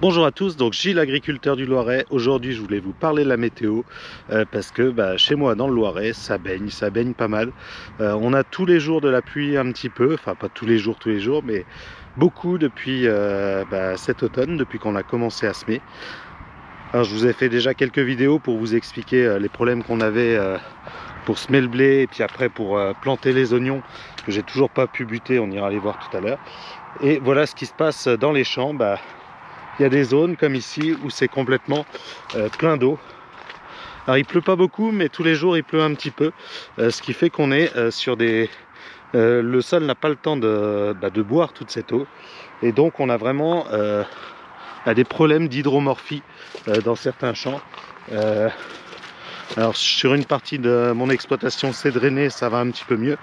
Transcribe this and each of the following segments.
Bonjour à tous, donc Gilles, agriculteur du Loiret. Aujourd'hui je voulais vous parler de la météo parce que chez moi dans le Loiret ça baigne pas mal. On a tous les jours de la pluie un petit peu, enfin pas tous les jours mais beaucoup depuis cet automne, depuis qu'on a commencé à semer. Alors je vous ai fait déjà quelques vidéos pour vous expliquer les problèmes qu'on avait pour semer le blé et puis après pour planter les oignons que j'ai toujours pas pu buter, on ira les voir tout à l'heure. Et voilà ce qui se passe dans les champs. Il y a des zones comme ici où c'est complètement plein d'eau. Alors il pleut pas beaucoup, mais tous les jours il pleut un petit peu, ce qui fait qu'on est sur des... le sol n'a pas le temps de boire toute cette eau, et donc on a vraiment des problèmes d'hydromorphie dans certains champs. Alors sur une partie de mon exploitation c'est drainé, ça va un petit peu mieux,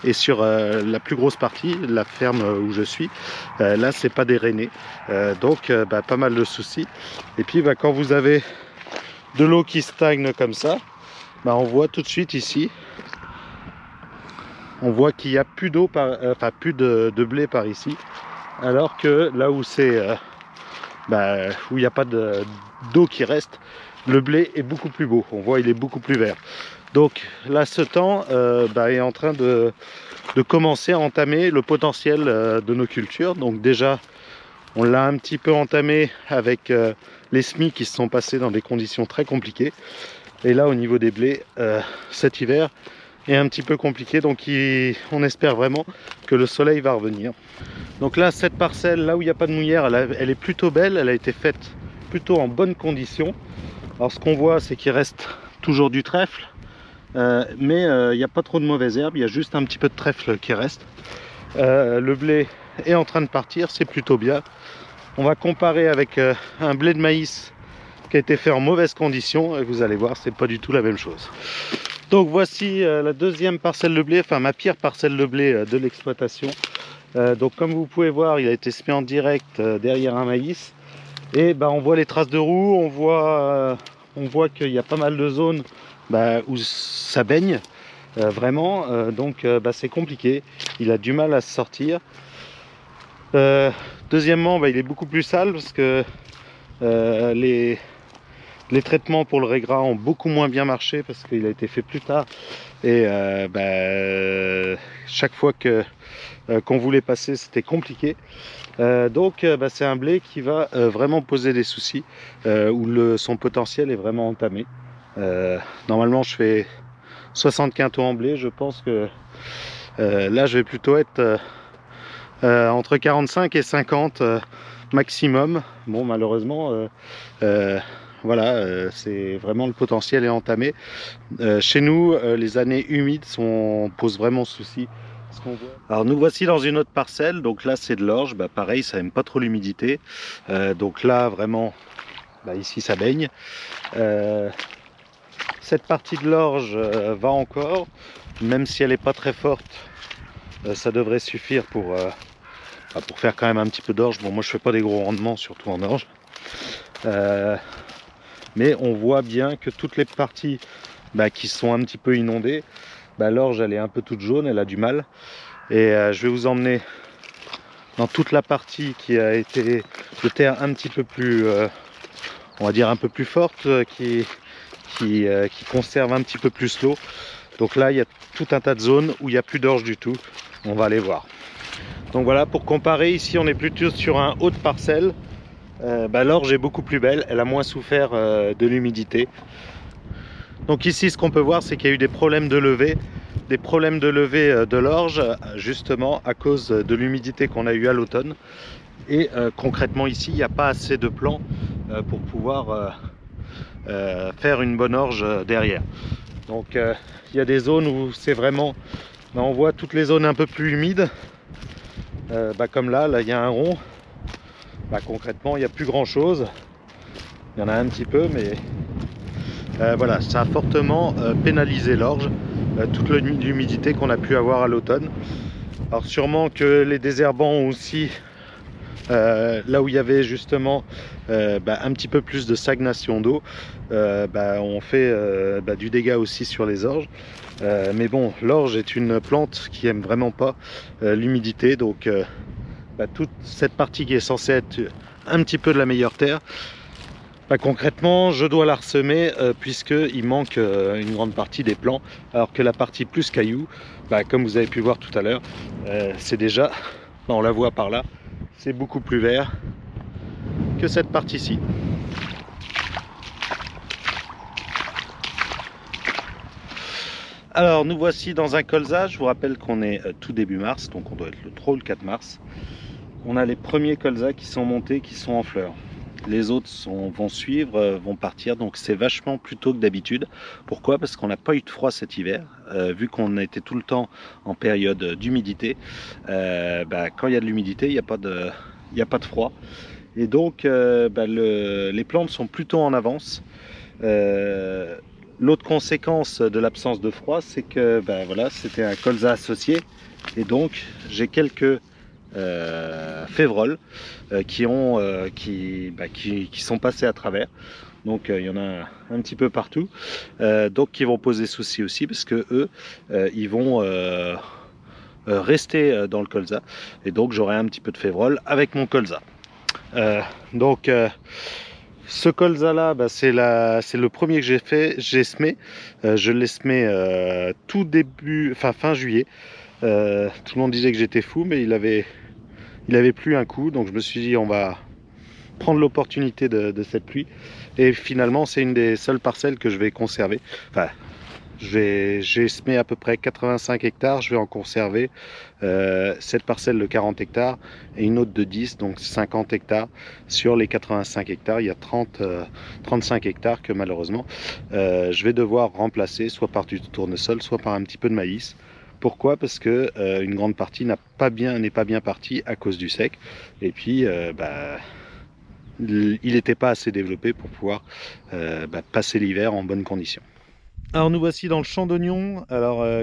et sur la plus grosse partie, la ferme où je suis, là c'est pas drainé, donc pas mal de soucis. Et puis quand vous avez de l'eau qui stagne comme ça, on voit tout de suite ici, on voit qu'il n'y a plus d'eau, plus de blé par ici, alors que là où c'est où il n'y a pas d'eau qui reste, le blé est beaucoup plus beau, on voit il est beaucoup plus vert. Donc là ce temps est en train de commencer à entamer le potentiel de nos cultures. Donc déjà on l'a un petit peu entamé avec les semis qui se sont passés dans des conditions très compliquées. Et là au niveau des blés, cet hiver est un petit peu compliqué, donc on espère vraiment que le soleil va revenir. Donc là cette parcelle, là où il n'y a pas de mouillère, elle est plutôt belle, elle a été faite plutôt en bonne condition. Alors ce qu'on voit c'est qu'il reste toujours du trèfle, mais il n'y a pas trop de mauvaises herbes, il y a juste un petit peu de trèfle qui reste. Le blé est en train de partir, c'est plutôt bien. On va comparer avec un blé de maïs qui a été fait en mauvaise condition, et vous allez voir c'est pas du tout la même chose. Donc voici la deuxième parcelle de blé, enfin ma pire parcelle de blé de l'exploitation. Donc comme vous pouvez voir, il a été semé en direct derrière un maïs, et on voit les traces de roues, on voit qu'il y a pas mal de zones où ça baigne vraiment, donc c'est compliqué, il a du mal à se sortir. Deuxièmement, il est beaucoup plus sale parce que les traitements pour le régras ont beaucoup moins bien marché parce qu'il a été fait plus tard, et chaque fois qu'on voulait passer c'était compliqué. Donc c'est un blé qui va vraiment poser des soucis, où son potentiel est vraiment entamé. Normalement je fais 60 quintaux en blé, je pense que là je vais plutôt être entre 45 et 50 maximum. Bon malheureusement voilà, c'est vraiment, le potentiel est entamé. Chez nous les années humides posent vraiment souci. Alors nous voici dans une autre parcelle, donc là c'est de l'orge, pareil ça aime pas trop l'humidité, donc là vraiment ici ça baigne. Cette partie de l'orge va encore, même si elle n'est pas très forte, ça devrait suffire pour faire quand même un petit peu d'orge. Bon moi je fais pas des gros rendements, surtout en orge, mais on voit bien que toutes les parties qui sont un petit peu inondées, l'orge elle est un peu toute jaune, elle a du mal. Et je vais vous emmener dans toute la partie qui a été de terre un petit peu plus, on va dire un peu plus forte, qui conserve un petit peu plus l'eau. Donc là il y a tout un tas de zones où il n'y a plus d'orge du tout, on va aller voir. Donc voilà, pour comparer, ici on est plutôt sur un haut de parcelle. L'orge est beaucoup plus belle, elle a moins souffert de l'humidité. Donc ici ce qu'on peut voir c'est qu'il y a eu des problèmes de levée. Des problèmes de levée de l'orge, justement à cause de l'humidité qu'on a eu à l'automne. Et concrètement ici, il n'y a pas assez de plants pour pouvoir faire une bonne orge derrière. Donc il y a des zones où c'est vraiment, on voit toutes les zones un peu plus humides, comme là il y a un rond. Concrètement il n'y a plus grand chose, il y en a un petit peu, mais voilà, ça a fortement pénalisé l'orge, toute l'humidité qu'on a pu avoir à l'automne. Alors sûrement que les désherbants ont aussi, là où il y avait justement un petit peu plus de stagnation d'eau, on fait du dégât aussi sur les orges. Mais bon, l'orge est une plante qui aime vraiment pas l'humidité, donc toute cette partie qui est censée être un petit peu de la meilleure terre. Bah, concrètement, je dois la ressemer puisqu'il manque une grande partie des plants, alors que la partie plus cailloux, bah, comme vous avez pu voir tout à l'heure, c'est déjà, bah, on la voit par là, c'est beaucoup plus vert que cette partie-ci. Alors nous voici dans un colza. Je vous rappelle qu'on est tout début mars, donc on doit être le 3 ou le 4 mars. On a les premiers colzas qui sont montés, qui sont en fleurs. Les autres vont suivre, vont partir, donc c'est vachement plus tôt que d'habitude. Pourquoi? Parce qu'on n'a pas eu de froid cet hiver, vu qu'on a été tout le temps en période d'humidité. Bah, quand il y a de l'humidité, il n'y a pas de froid. Et donc bah, les plantes sont plutôt en avance. L'autre conséquence de l'absence de froid, c'est que bah, voilà, c'était un colza associé. Et donc j'ai quelques févroles qui sont passés à travers, donc il y en a un petit peu partout, donc qui vont poser souci aussi parce que eux ils vont rester dans le colza, et donc j'aurai un petit peu de févrole avec mon colza. Donc ce colza là, bah, c'est le premier que j'ai semé. Je l'ai semé tout début, fin juillet. Tout le monde disait que j'étais fou, mais il avait plu un coup, donc je me suis dit on va prendre l'opportunité de cette pluie, et finalement c'est une des seules parcelles que je vais conserver. Enfin, j'ai semé à peu près 85 hectares, je vais en conserver cette parcelle de 40 hectares et une autre de 10, donc 50 hectares. Sur les 85 hectares, il y a 35 hectares que malheureusement je vais devoir remplacer, soit par du tournesol, soit par un petit peu de maïs. Pourquoi? Parce que une grande partie n'est pas bien partie à cause du sec, et puis bah, il n'était pas assez développé pour pouvoir passer l'hiver en bonnes conditions. Alors nous voici dans le champ d'oignons,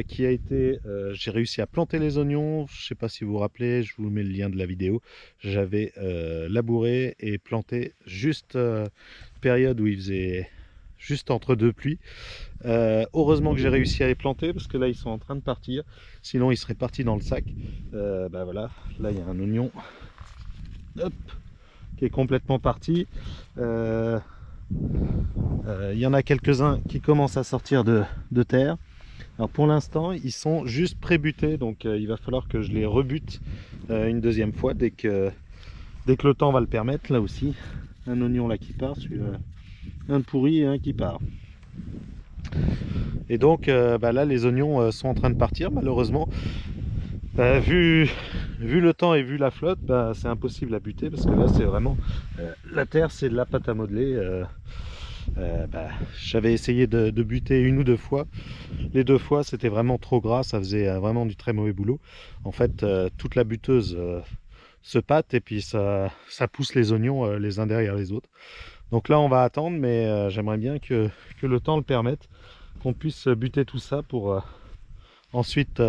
qui a été, j'ai réussi à planter les oignons. Je ne sais pas si vous vous rappelez, je vous mets le lien de la vidéo. J'avais labouré et planté juste période où il faisait juste entre deux pluies. Heureusement que j'ai réussi à les planter, parce que là ils sont en train de partir, sinon ils seraient partis dans le sac. Bah voilà, là il y a un oignon, hop, qui est complètement parti. Il y en a quelques-uns qui commencent à sortir de terre. Alors pour l'instant ils sont juste pré-butés, donc il va falloir que je les rebute une deuxième fois dès que le temps va le permettre. Là aussi un oignon là qui part, un pourri et un qui part. Et donc bah là les oignons sont en train de partir malheureusement. Vu le temps et vu la flotte, bah, c'est impossible à buter, parce que là c'est vraiment la terre, c'est de la pâte à modeler. Bah, j'avais essayé de buter une ou deux fois. Les deux fois c'était vraiment trop gras, ça faisait vraiment du très mauvais boulot. En fait toute la buteuse se pâte, et puis ça pousse les oignons les uns derrière les autres. Donc là on va attendre, mais j'aimerais bien que le temps le permette, qu'on puisse buter tout ça pour ensuite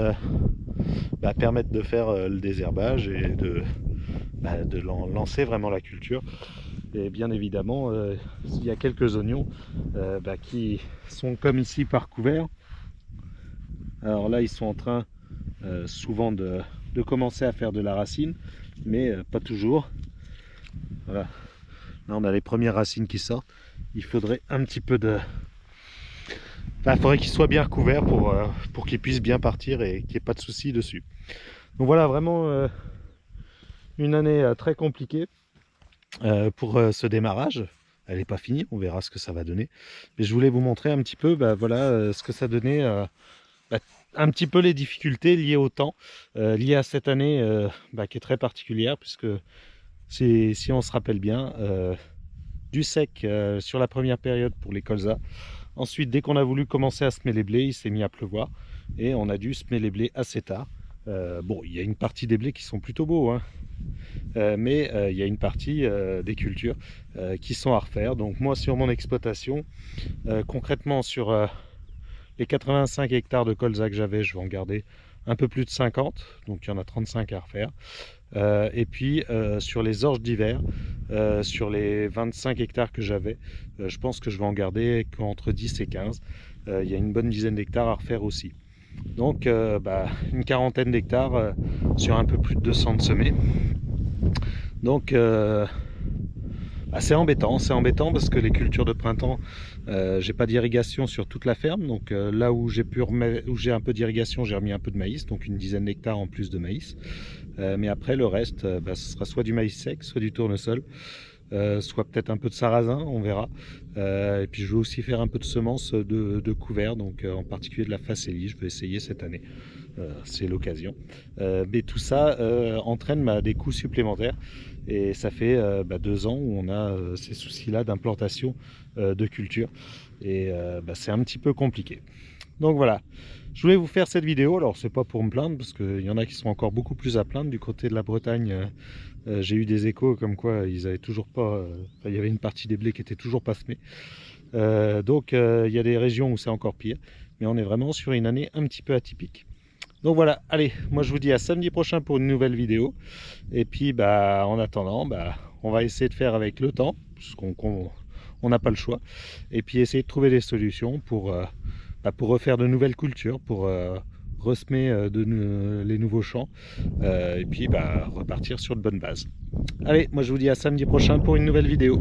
permettre de faire le désherbage et de lancer vraiment la culture. Et bien évidemment il y a quelques oignons qui sont comme ici par couvert. Alors là ils sont en train souvent de commencer à faire de la racine, mais pas toujours. Voilà, là on a les premières racines qui sortent. Il faudrait un petit peu de... il faudrait qu'ils soient bien recouverts pour qu'ils puissent bien partir et qu'il n'y ait pas de soucis dessus. Donc voilà, vraiment une année très compliquée pour ce démarrage. Elle n'est pas finie, on verra ce que ça va donner. Mais je voulais vous montrer un petit peu voilà, ce que ça donnait, un petit peu les difficultés liées au temps, liées à cette année qui est très particulière, puisque si on se rappelle bien, du sec sur la première période pour les colzas. Ensuite, dès qu'on a voulu commencer à semer les blés, il s'est mis à pleuvoir et on a dû semer les blés assez tard. Bon, il y a une partie des blés qui sont plutôt beaux, hein, mais il y a une partie des cultures qui sont à refaire. Donc moi, sur mon exploitation, concrètement sur les 85 hectares de colza que j'avais, je vais en garder un peu plus de 50, donc il y en a 35 à refaire. Et puis sur les orges d'hiver, sur les 25 hectares que j'avais, je pense que je vais en garder qu'entre 10 et 15. Il y a une bonne dizaine d'hectares à refaire aussi. Donc une quarantaine d'hectares sur un peu plus de 200 de semés. Donc c'est embêtant parce que les cultures de printemps, j'ai pas d'irrigation sur toute la ferme, donc là où j'ai un peu d'irrigation, j'ai remis un peu de maïs, donc une dizaine d'hectares en plus de maïs. Mais après le reste, ce sera soit du maïs sec, soit du tournesol, soit peut-être un peu de sarrasin, on verra. Et puis je vais aussi faire un peu de semences de couvert, donc en particulier de la facélie, je vais essayer cette année. C'est l'occasion. Mais tout ça entraîne des coûts supplémentaires. Et ça fait 2 ans où on a ces soucis-là d'implantation de culture. Et c'est un petit peu compliqué. Donc voilà, je voulais vous faire cette vidéo. Alors c'est pas pour me plaindre, parce qu'il y en a qui sont encore beaucoup plus à plaindre. Du côté de la Bretagne, j'ai eu des échos comme quoi ils avaient toujours pas... il y avait une partie des blés qui était toujours pas semée. Donc il y a des régions où c'est encore pire. Mais on est vraiment sur une année un petit peu atypique. Donc voilà, allez, moi je vous dis à samedi prochain pour une nouvelle vidéo. Et puis en attendant, on va essayer de faire avec le temps, puisqu'on n'a pas le choix. Et puis essayer de trouver des solutions pour refaire de nouvelles cultures, pour ressemer les nouveaux champs. Et puis repartir sur de bonnes bases. Allez, moi je vous dis à samedi prochain pour une nouvelle vidéo.